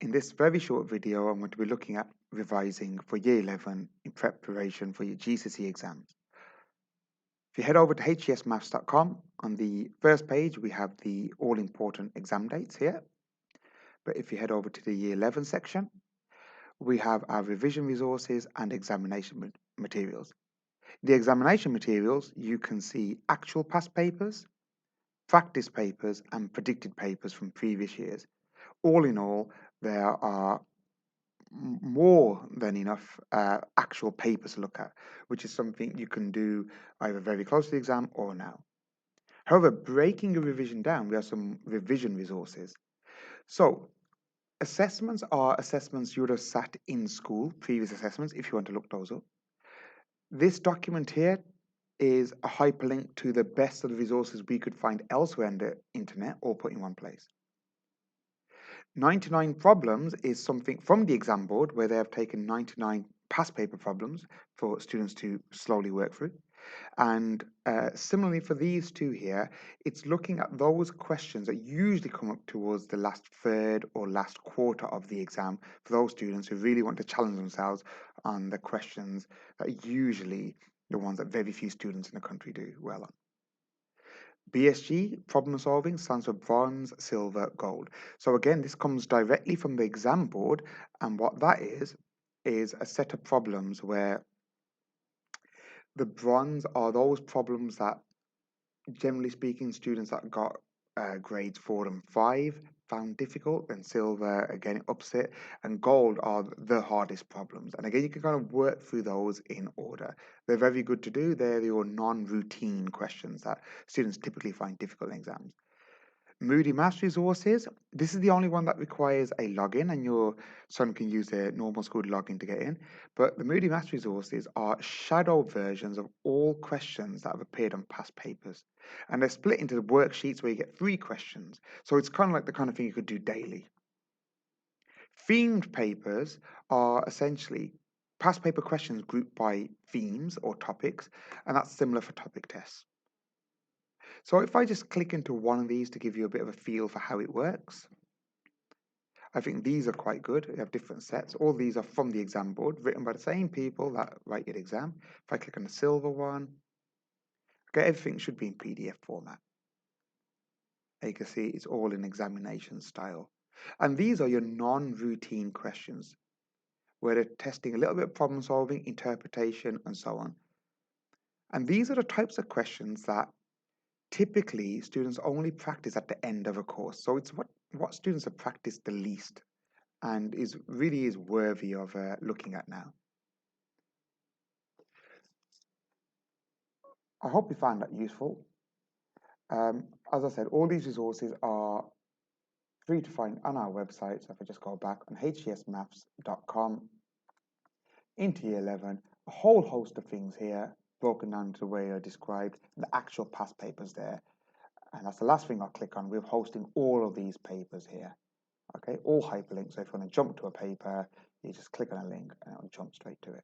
In this very short video, I'm going to be looking at revising for Year 11 in preparation for your GCSE exams. If you head over to hesmaths.com, on the first page we have the all-important exam dates here. But if you head over to the Year 11 section, we have our revision resources and examination materials. The examination materials, you can see actual past papers, practice papers and predicted papers from previous years. All in all, there are more than enough actual papers to look at, which is something you can do either very close to the exam or now. However, breaking your revision down, we have some revision resources. So assessments are assessments you would have sat in school, previous assessments, if you want to look those up. This document here is a hyperlink to the best of the resources we could find elsewhere on the internet or put in one place. 99 problems is something from the exam board where they have taken 99 past paper problems for students to slowly work through. And similarly for these two here, it's looking at those questions that usually come up towards the last third or last quarter of the exam for those students who really want to challenge themselves on the questions that are usually the ones that very few students in the country do well on. BSG, problem solving, stands for bronze, silver, gold. So again, this comes directly from the exam board, and what that is a set of problems where the bronze are those problems that, generally speaking, students that got grades 4 and 5 found difficult, and silver, again, ups it, and gold are the hardest problems. And again, you can kind of work through those in order. They're very good to do. They're your non-routine questions that students typically find difficult in exams. Moody Maths Resources, this is the only one that requires a login, and your son can use their normal school login to get in. But the Moody Maths Resources are shadow versions of all questions that have appeared on past papers. And they're split into the worksheets where you get 3 questions. So it's kind of like the kind of thing you could do daily. Themed papers are essentially past paper questions grouped by themes or topics, and that's similar for topic tests. So if I just click into one of these to give you a bit of a feel for how it works, I think these are quite good. We have different sets. All these are from the exam board, written by the same people that write your exam. If I click on the silver one, okay, everything should be in PDF format. And you can see it's all in examination style. And these are your non-routine questions, where they're testing a little bit of problem solving, interpretation, and so on. And these are the types of questions that typically students only practice at the end of a course. So it's what students have practiced the least and really is worthy of looking at now. I hope you found that useful. As I said, all these resources are free to find on our website. So if I just go back on hesmaths.com into Year 11, a whole host of things here broken down to the way I described, and the actual past papers there. And that's the last thing I'll click on. We're hosting all of these papers here. Okay, all hyperlinks. So if you want to jump to a paper, you just click on a link and it'll jump straight to it.